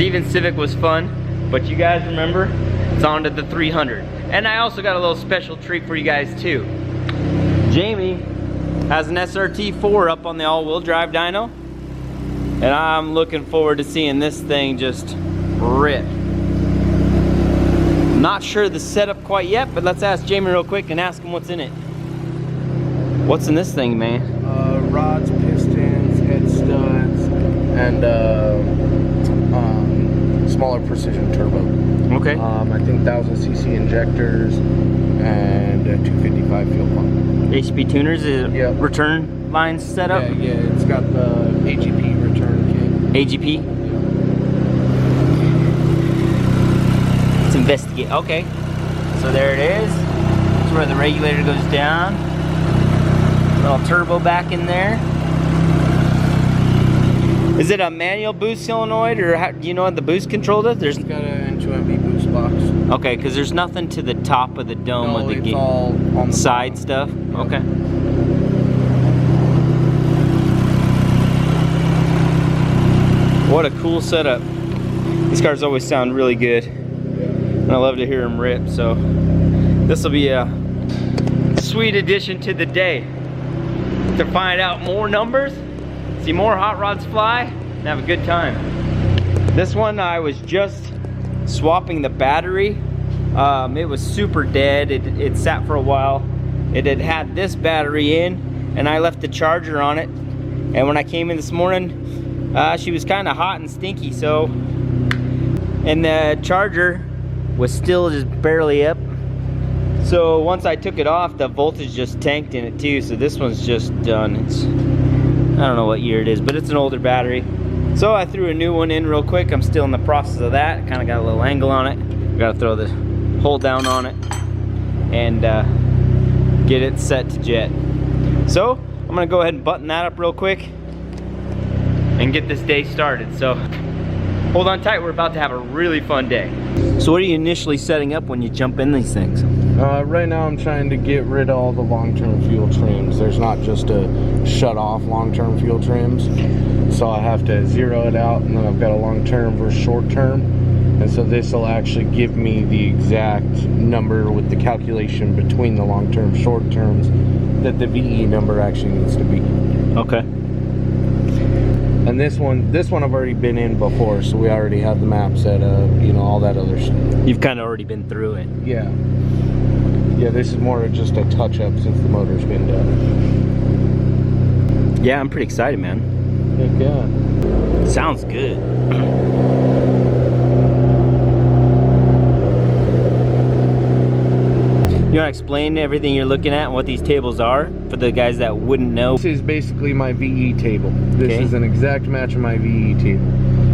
Steven Civic was fun, but you guys remember, it's on to the 300. And I also got a little special treat for you guys too. Jamie has an SRT4 up on the all-wheel drive dyno, and I'm looking forward to seeing this thing just rip. Not sure the setup quite yet, but let's ask Jamie real quick and ask him what's in it. What's in this thing, man? Rods, pistons, head studs, and smaller precision turbo. Okay. I think 1000cc injectors and a 255 fuel pump. HP tuners, is Yep. return lines set up? Yeah, it's got the AGP return kit. AGP? Yeah. Let's investigate. Okay. So there it is. That's where the regulator goes down. Little turbo back in there. Is it a manual boost solenoid, or how, do you know what the boost control does? It's got an N2MB boost box. Okay, because there's nothing to the top of the dome No, with the it's all on the side bottom. stuff. Yep. Okay. What a cool setup. These cars always sound really good. And I love to hear them rip, so this will be a sweet addition to the day. To find out more numbers, see more hot rods fly, and have a good time. This one I was just swapping the battery. It was super dead. It sat for a while. It had had this battery in, and I left the charger on it. And when I came in this morning, she was kind of hot and stinky, so, and the charger was still just barely up. So once I took it off, the voltage just tanked in it too, so this one's just done. It's, I don't know what year it is, but it's an older battery. So I threw a new one in real quick. I'm still in the process of that. Kind of got a little angle on it. Gotta throw the hold down on it and get it set to jet. So I'm gonna go ahead and button that up real quick and get this day started. So hold on tight, we're about to have a really fun day. So what are you initially setting up when you jump in these things? Right now I'm trying to get rid of all the long-term fuel trims. There's not just a shut off long-term fuel trims. So I have to zero it out, and then I've got a long-term versus short-term. And so this will actually give me the exact number with the calculation between the long-term short-terms that the VE number actually needs to be. Okay. And this one I've already been in before, so we already have the map set up, you know, all that other stuff. You've kind of already been through it. Yeah. Yeah, this is more of just a touch-up since the motor's been done. Yeah, I'm pretty excited, man. Heck yeah. Sounds good. You want to explain everything you're looking at and what these tables are for the guys that wouldn't know? This is basically my VE table. This Okay. is an exact match of my VE table.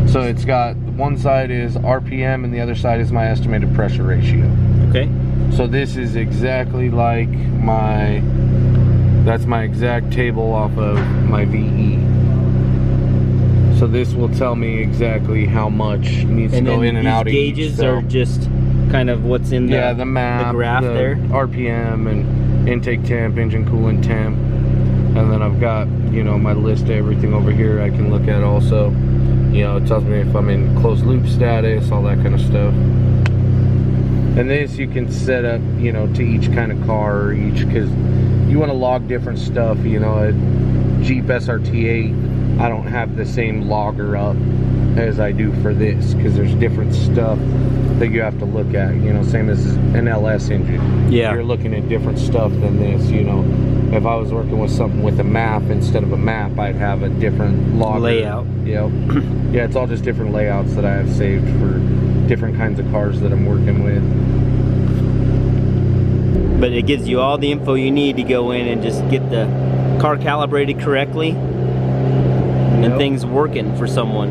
So it's got, one side is RPM and the other side is my estimated pressure ratio. Okay. So this is exactly like that's my exact table off of my VE. So this will tell me exactly how much needs to go in and out of each gauges cell. are just kind of what's in the map, the graph there. RPM and intake temp, engine coolant temp. And then I've got, you know, my list of everything over here I can look at also. You know, it tells me if I'm in closed loop status, all that kind of stuff. And this you can set up, you know, to each kind of car, because you want to log different stuff. You know, a Jeep SRT8, I don't have the same logger up as I do for this, because there's different stuff that you have to look at. You know, same as an LS engine. Yeah. You're looking at different stuff than this, you know. If I was working with something with a map instead of a map, I'd have a different logger. Layout. You know? Yeah, it's all just different layouts that I have saved for different kinds of cars that I'm working with. But it gives you all the info you need to go in and just get the car calibrated correctly and things working for someone.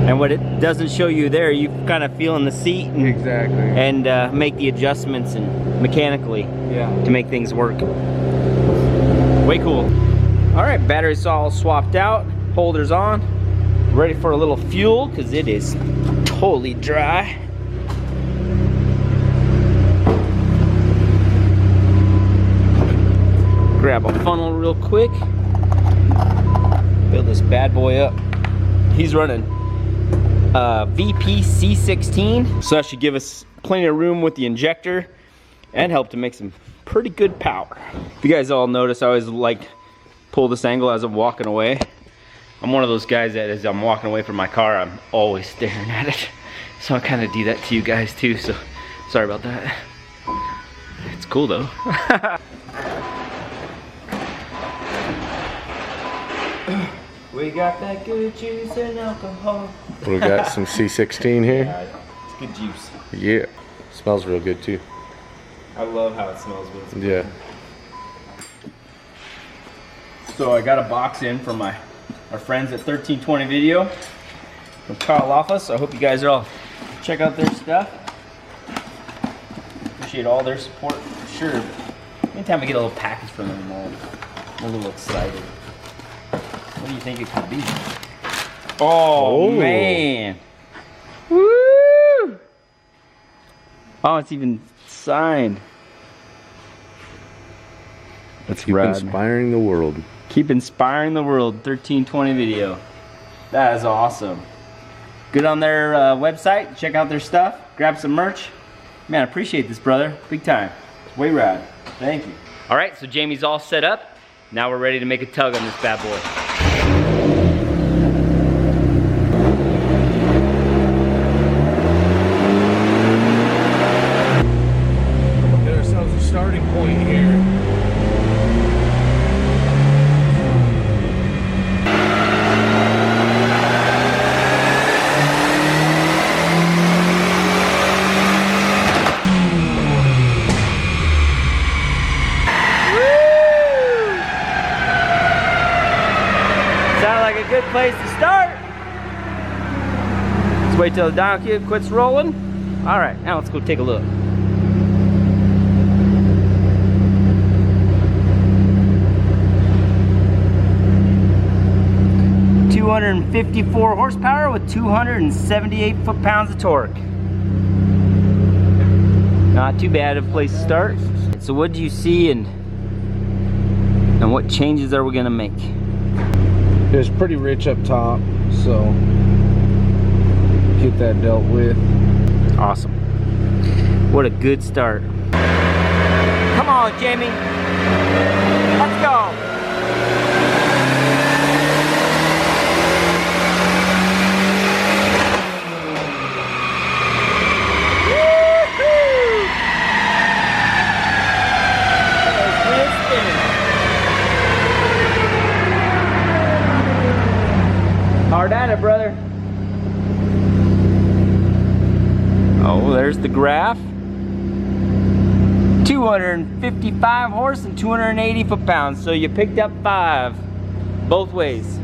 And what it doesn't show you there, you kind of feel in the seat and, exactly, and make the adjustments and mechanically to make things work. Way cool. All right, battery's all swapped out, holders on, ready for a little fuel because it is totally dry. Grab a funnel real quick, fill this bad boy up. He's running VP C16. So that should give us plenty of room with the injector and help to make some pretty good power. If you guys all notice, I always like pull this angle as I'm walking away. I'm one of those guys that as I'm walking away from my car, I'm always staring at it. So I kind of do that to you guys too, so sorry about that. It's cool though. We got that good juice and alcohol. We got some C16 here. Yeah, it's good juice. Yeah, smells real good too. I love how it smells when it's cooking. Yeah. So I got a box in from our friends at 1320 Video from Carl Office. I hope you guys are all check out their stuff. Appreciate all their support for sure. Anytime I get a little package from them, I'm a little excited. What do you think it could be? Oh, man. Woo! Oh, it's even signed. That's Keep inspiring the world. Keep inspiring the world. 1320 Video. That is awesome. Good on their website. Check out their stuff. Grab some merch. Man, I appreciate this, brother. Big time. It's way rad. Thank you. All right, so Jamie's all set up. Now we're ready to make a tug on this bad boy. Get ourselves a starting point here. Good place to start. Let's wait till the dyno cube quits rolling. All right, now let's go take a look. $254 horsepower with 278 foot-pounds of torque. Not too bad of a place to start. So what do you see and what changes are we gonna make? It's pretty rich up top, so get that dealt with. Awesome. What a good start. Come on, Jamie. Let's go. Hard at it, brother. Oh, there's the graph. 255 horse and 280 foot-pounds. So you picked up 5 both ways.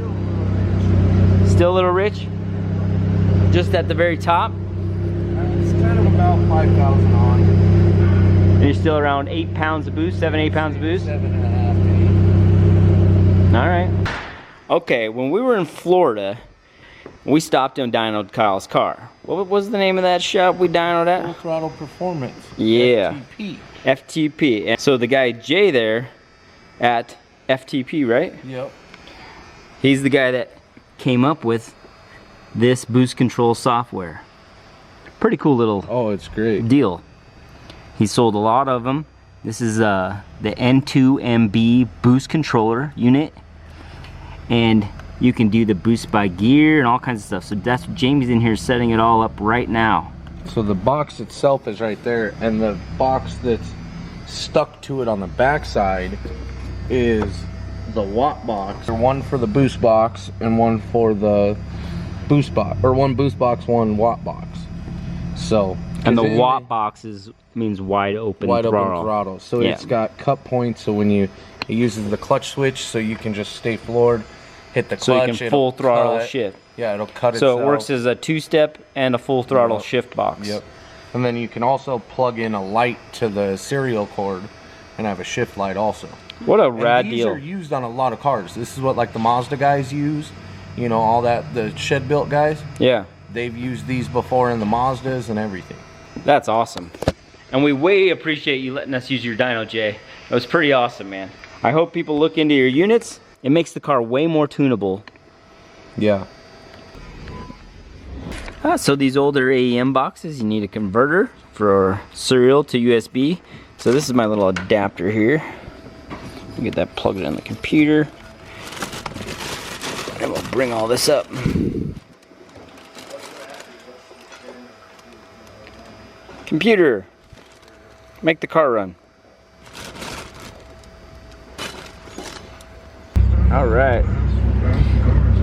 Still a little rich? Just at the very top? It's kind of about 5,000 on. And you're still around 8 pounds of boost, 7-8 pounds of boost? 7.5 to 8. All right. Okay, when we were in Florida, we stopped and dynoed Kyle's car. What was the name of that shop we dynoed at? Full Throttle Performance. Yeah. FTP. FTP. And so the guy Jay there at FTP, right? Yep. He's the guy that came up with this boost control software. Pretty cool little it's great. deal. He sold a lot of them. This is the N2MB boost controller unit. And you can do the boost by gear and all kinds of stuff. So that's what Jamie's in here setting it all up right now. So the box itself is right there, and the box that's stuck to it on the back side is the watt box. One for the boost box and one for the boost box, or one boost box, one watt box. So and the watt box means wide open throttle. So it's got cut points, so when it uses the clutch switch, so you can just stay floored, hit the clutch, so you can full throttle shift. Yeah, it'll cut so itself. It works as a 2-step and a full throttle shift box. Yep. And then you can also plug in a light to the serial cord and have a shift light also. What a rad deal. These are used on a lot of cars. This is what like the Mazda guys use. You know, all that, the shed built guys. Yeah. They've used these before in the Mazdas and everything. That's awesome. And we way appreciate you letting us use your dyno, Jay. It was pretty awesome, man. I hope people look into your units. It makes the car way more tunable. Yeah. So these older AEM boxes, you need a converter for serial to USB. So this is my little adapter here. Get that plugged in the computer. And we'll bring all this up. Computer, make the car run. All right,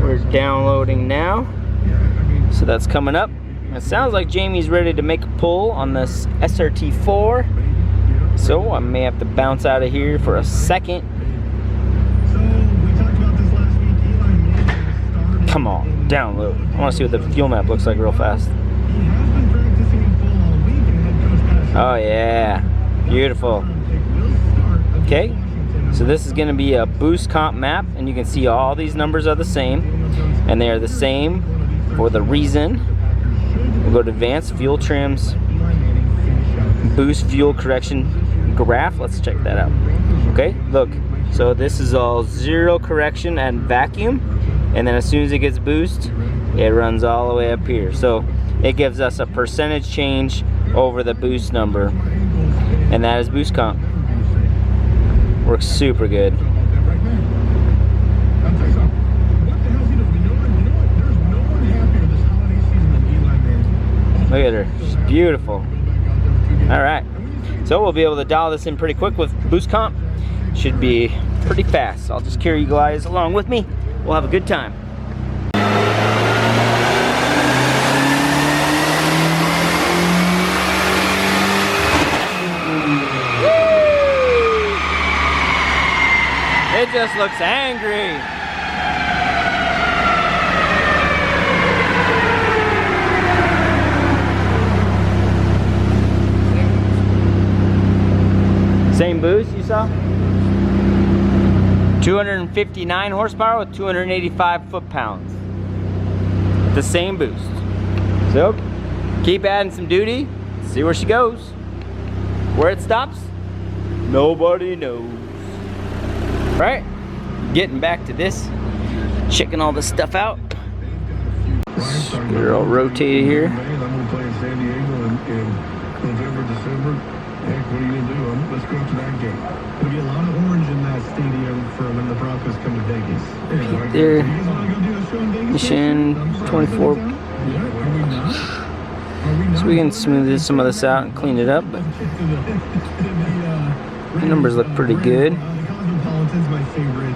we're downloading now. So that's coming up. It sounds like Jamie's ready to make a pull on this SRT4. So I may have to bounce out of here for a second. Come on, download. I want to see what the fuel map looks like real fast. Oh yeah, beautiful. Okay, so this is going to be a boost comp map, and you can see all these numbers are the same, and they are the same for the reason. We'll go to advanced fuel trims, boost fuel correction graph. Let's check that out. Okay, look, so this is all zero correction and vacuum, and then as soon as it gets boost, it runs all the way up here. So it gives us a percentage change over the boost number, and that is boost comp. Works super good. Look at her, she's beautiful. All right, so we'll be able to dial this in pretty quick with boost comp. Should be pretty fast. I'll just carry you guys along with me. We'll have a good time. It just looks angry. Same boost you saw? 259 horsepower with 285 foot-pounds. The same boost. So, keep adding some duty, see where she goes. Where it stops, nobody knows. Right, getting back to this, checking all this stuff out. We're all rotated here. I'm gonna play in San Diego in November, December. Heck, what are you gonna do? Let's go to that game. There'll be a lot of orange in that stadium for when the Broncos come to Vegas. Yeah, There. you guys wanna go do a show in Vegas? Mission 24. Yeah, are we not? So we can smooth some of this out and clean it up, but the numbers look pretty good. Cosmopolitan's my favorite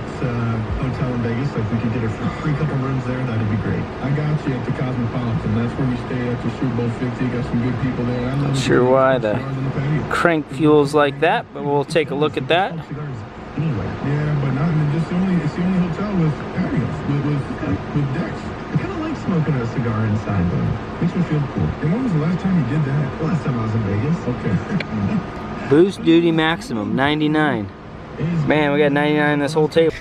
hotel in Vegas. Like, we could get a free couple rooms there. That'd be great. I got you at the Cosmopolitan. That's where we stay after Super Bowl 50. Got some good people there. I love Sure why the crank fuels like that, but we'll take a look at that. Anyway, yeah, but not it's the only hotel with patios with decks. I kind of like smoking a cigar inside though. Makes me feel cool. And when was the last time you did that? Last time I was in Vegas. Okay. Boost duty maximum 99. Man, we got 99 in this whole table.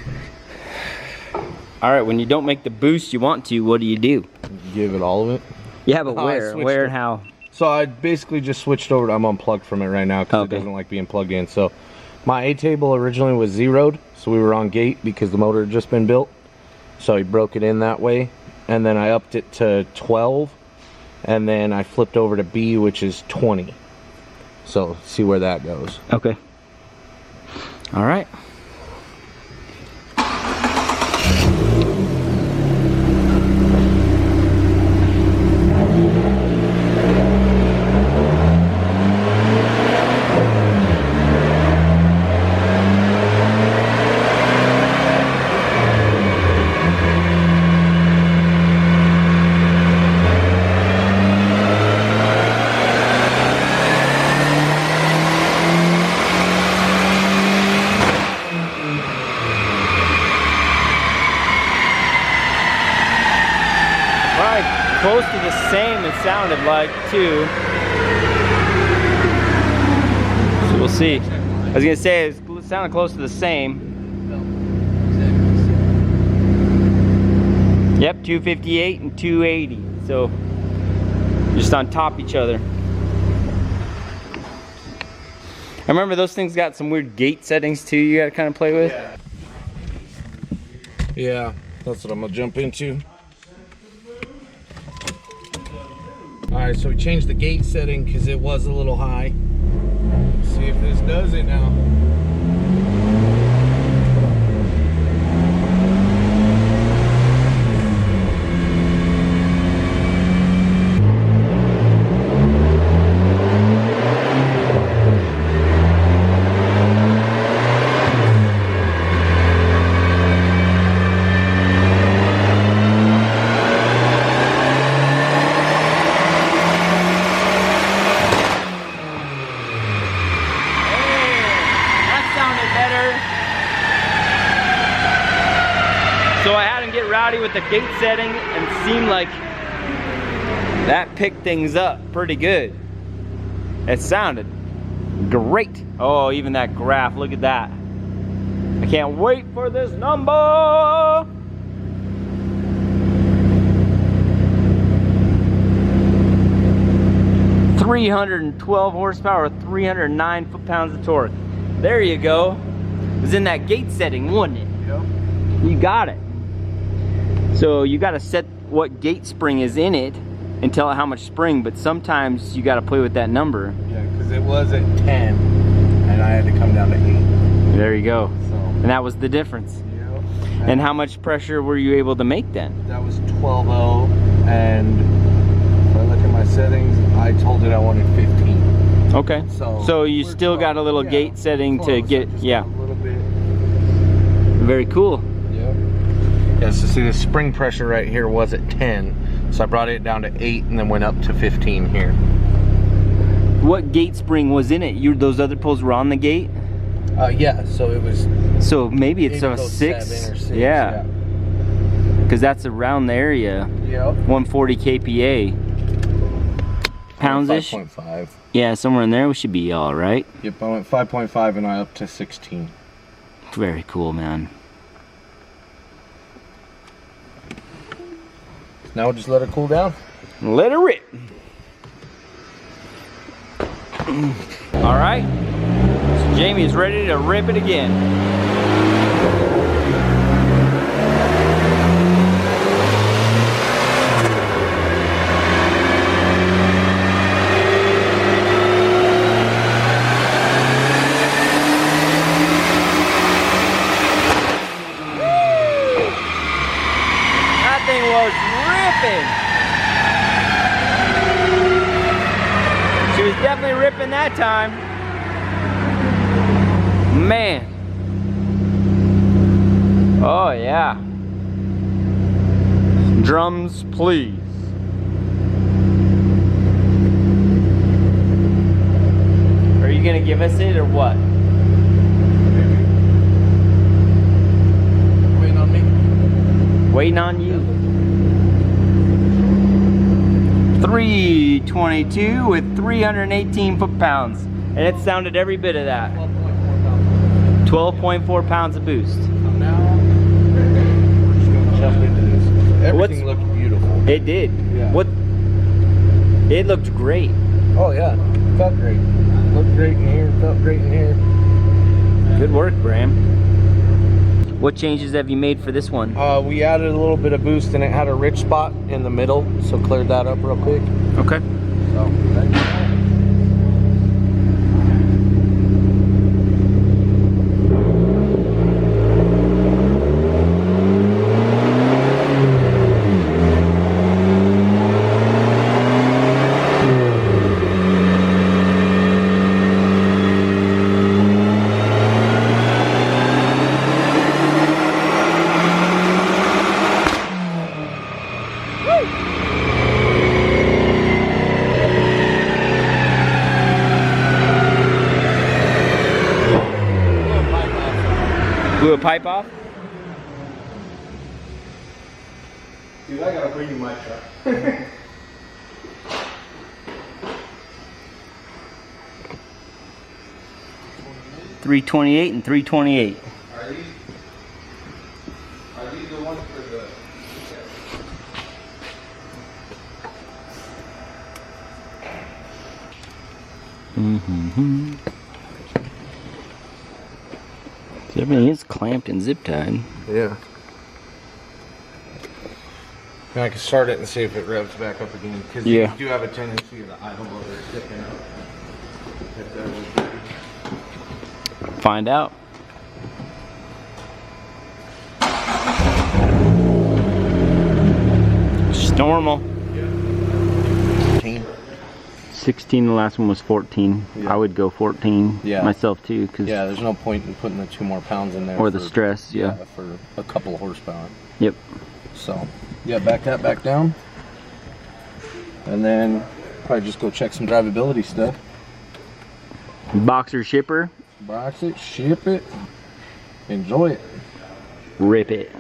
All right, when you don't make the boost you want to, what do you do? Give it all of it. Yeah, but Oh, where and how? So I basically just switched over. I'm unplugged from it right now because Okay. it doesn't like being plugged in. So my A table originally was zeroed, so we were on gate because the motor had just been built. So he broke it in that way, and then I upped it to 12, and then I flipped over to B, which is 20. So see where that goes. Okay. All right. Close to the same it sounded like too. So we'll see. I was gonna say it sounded close to the same. Yep, 258 and 280. So just on top of each other. I remember those things got some weird gate settings too you gotta kind of play with. Yeah, that's what I'm gonna jump into. Alright, so we changed the gate setting because it was a little high. Let's see if this does it now. So I had him get rowdy with the gate setting and seemed like that picked things up pretty good. It sounded great. Oh, even that graph, look at that. I can't wait for this number. $312 horsepower, 309 foot-pounds of torque. There you go. It was in that gate setting, wasn't it? Yep. You got it. So you got to set what gate spring is in it and tell it how much spring, but sometimes you got to play with that number. Yeah, because it was at 10 and I had to come down to 8. There you go. So, And that was the difference. yep. And how much pressure were you able to make then? That was 12.0, and if I look at my settings, I told it I wanted 15. Okay. So you we're still got a little close. gate setting Close. to get, Just yeah. a little bit. Very cool. Yep. Yeah, so see the spring pressure right here was at 10. So I brought it down to 8 and then went up to 15 here. What gate spring was in it? Those other poles were on the gate? Yeah, so it was. So maybe it's maybe a those 6. 7 or 6. Yeah. Because that's around the area. Yep. 140 kPa. Pounds-ish? 5.5. Yeah, somewhere in there we should be all right. Yep, I went 5.5 and I up to 16. Very cool, man. Now we'll just let it cool down. Let it rip. All right. So Jamie's ready to rip it again. That thing was ripping. She was definitely ripping that time. Man. Oh yeah. Drums, please. Are you gonna give us it or what? Waiting on me. Waiting on you. 322 with 318 foot-pounds. And it sounded every bit of that. 12.4 pounds of boost. Now, we're just gonna jump into this. Everything looked beautiful. It did. Yeah. What? It looked great. Oh yeah, felt great. Looked great in here, felt great in here. Good work, Bram. What changes have you made for this one? We added a little bit of boost and it had a rich spot in the middle, so cleared that up real quick. Okay. So, Blew a pipe off? dude, I gotta bring you my truck. 328 and 328. Are these the ones for the... Mm-hmm. Everything is clamped and zip tied. Yeah. And I can start it and see if it revs back up again. Because Yeah. you do have a tendency of the idle motor sticking out. If that was good. Find out. Just normal. 16, the last one was 14. Yeah. I would go 14 Yeah. myself too, because Yeah, there's no point in putting the 2 more pounds in there. or the stress, yeah. For a couple of horsepower. Yep. So, yeah, back that back down. And then probably just go check some drivability stuff. Boxer shipper, Box it, ship it, enjoy it. rip it.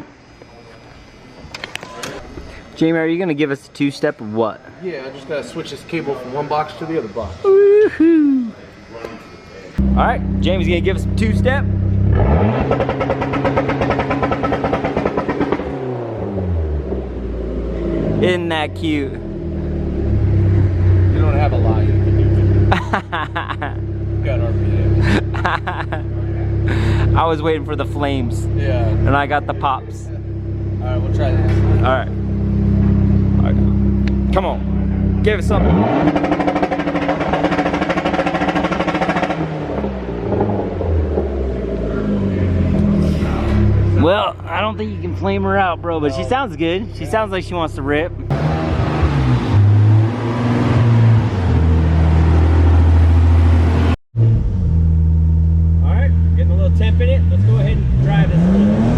Jamie, are you gonna give us a 2-step or what? Yeah, I just gotta switch this cable from one box to the other box. Woohoo! All right, Jamie's gonna give us a 2-step. Isn't that cute? You don't have a lot. You got RPM. I was waiting for the flames, Yeah. and I got the pops. Alright, we'll try this. All right. All right. Come on, give it something. Well, I don't think you can flame her out, bro, but she sounds good. She sounds like she wants to rip. All right, getting a little temp in it. Let's go ahead and drive this a little bit.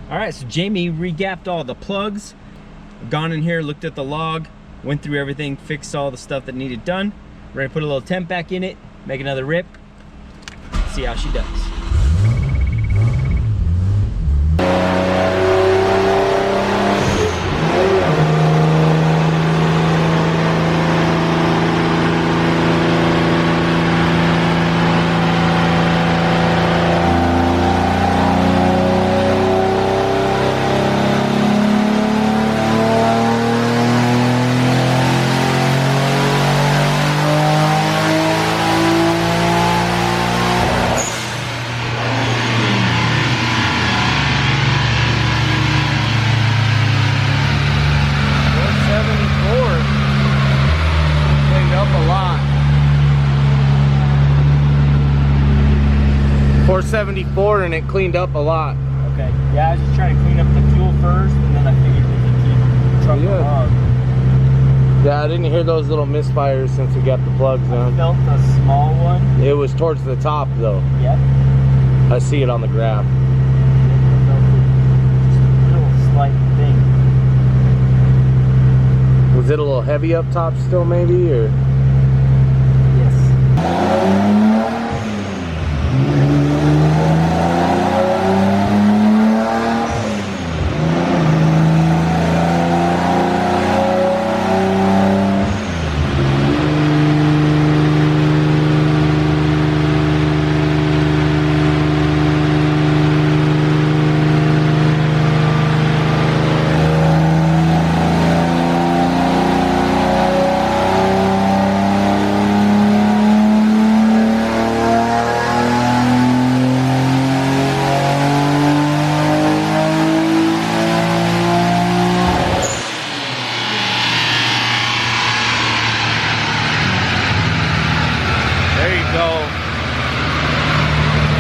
All right, so Jamie regapped all the plugs. Gone in here, looked at the log, went through everything, fixed all the stuff that needed done. Ready to put a little temp back in it, make another rip, see how she does. .74 and it cleaned up a lot. Okay, yeah, I was just trying to clean up the fuel first, and then I figured we could keep trucking along. Yeah, I didn't hear those little misfires since we got the plugs I on. felt a small one. It was towards the top though. Yep. I see it on the graph. I felt it. Just a little slight thing. Was it a little heavy up top still maybe, or? Yes. There you go.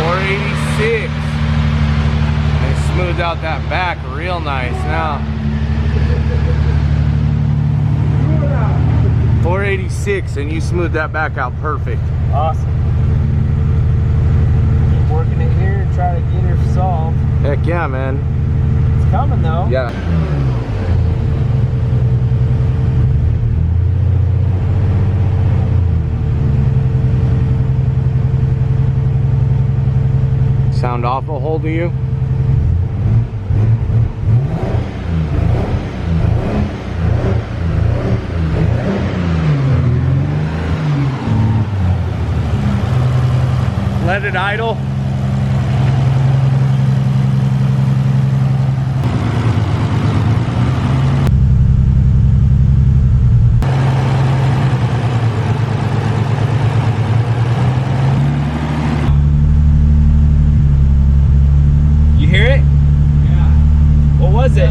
486. And smoothed out that back real nice now. 486 and you smoothed that back out perfect. Awesome. Keep working it here and try to get her solved. Heck yeah, man. It's coming though. Yeah. round off a hold of you. Let it idle. You hear it? Yeah. What was it?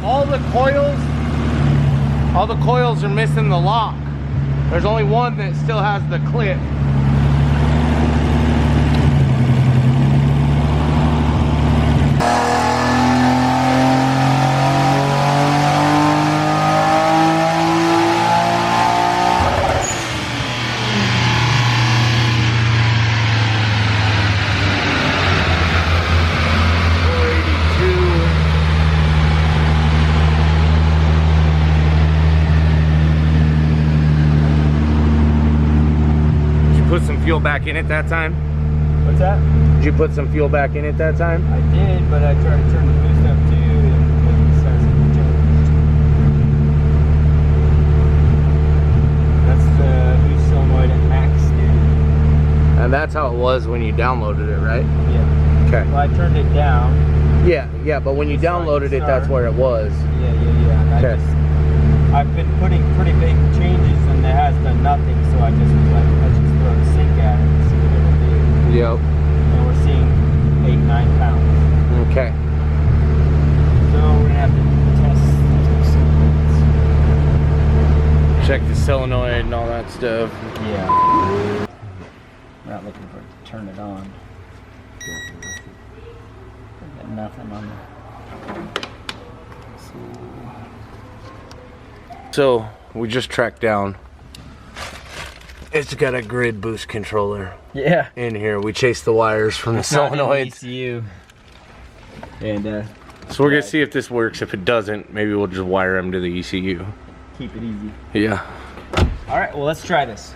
All the coils are missing the lock. There's only one that still has the clip. Put some fuel back in it that time? What's that? Did you put some fuel back in it that time? I did, but I tried to turn the boost up too, and it starts to change. That's the boost solenoid at max, dude. And that's how it was when you downloaded it, right? Yeah. Okay. Well, I turned it down. Yeah, but when you downloaded it, that's where it was. Yeah. And Okay. I've been putting pretty big changes, and it has done nothing, so I just was like, let's just throw the sink at it and see what it'll do. Yep. And we're seeing 8-9 pounds. Okay. So we're gonna have to test. Check the solenoid and all that stuff. Yeah. We're not looking for it to turn it on. Got nothing on there. So we just tracked down. It's got a grid boost controller Yeah. in here. We chased the wires from the solenoids. ECU. And So we're gonna see if this works. If it doesn't, maybe we'll just wire them to the ECU. keep it easy. Yeah. All right, well, let's try this.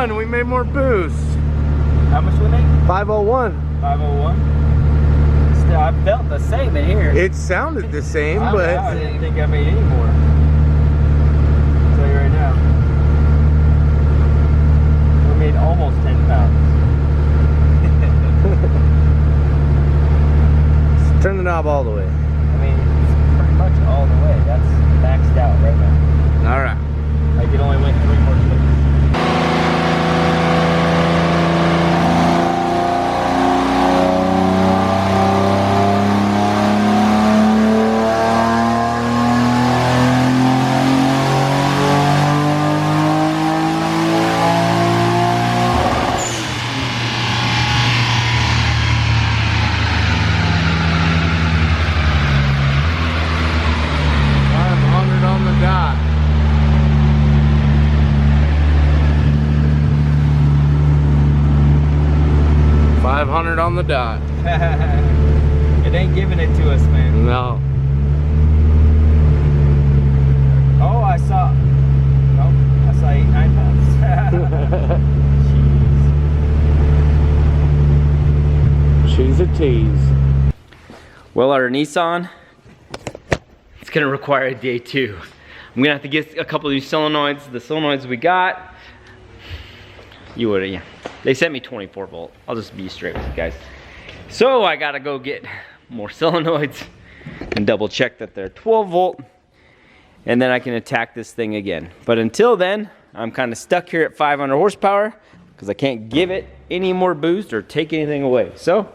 We made more boost. How much we make? 501. 501. Still, I felt the same in here. It sounded the same, I but didn't think I made any more. I'll tell you right now. We made almost 10 pounds. turn the knob all the way. I mean, it's pretty much all the way. That's maxed out right now. All right. Like it only went 3 more clicks. On the dot. It ain't giving it to us, man. No. Oh, I saw 8-9 pounds. She's a tease. Well, our Nissan, it's gonna require a day 2. I'm gonna have to get a couple of these solenoids. The solenoids we got, You would, yeah. They sent me 24 volt. I'll just be straight with you guys. So I gotta go get more solenoids and double check that they're 12 volt. And then I can attack this thing again. But until then, I'm kind of stuck here at 500 horsepower because I can't give it any more boost or take anything away. So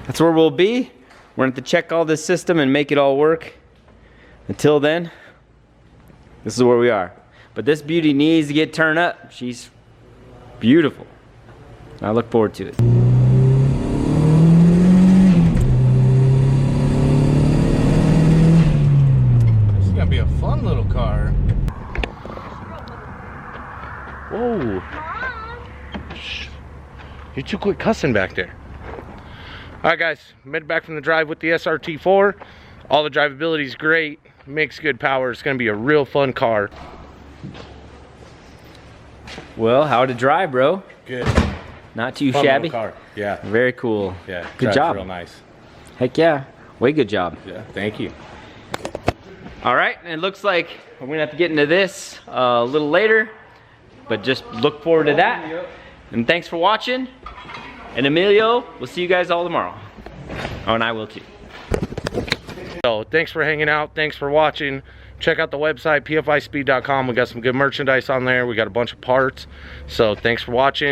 that's where we'll be. We're gonna have to check all this system and make it all work. Until then, this is where we are. But this beauty needs to get turned up. She's beautiful. I look forward to it. This is gonna be a fun little car. Whoa. Shh. You're too quick cussing back there. All right, guys, made it back from the drive with the SRT4. All the drivability is great, makes good power. It's gonna be a real fun car. Well, how to drive, bro? Good. Not too Fun shabby. little car. Yeah. Very cool. Yeah. Good drives job. Real nice. Heck yeah. Way good job. Yeah. Thank you. All right, and it looks like we're gonna have to get into this a little later, but just look forward to that. And thanks for watching. And Emilio, we'll see you guys all tomorrow. Oh, and I will too. So thanks for hanging out. Thanks for watching. Check out the website, pfispeed.com. We got some good merchandise on there. We got a bunch of parts. So thanks for watching.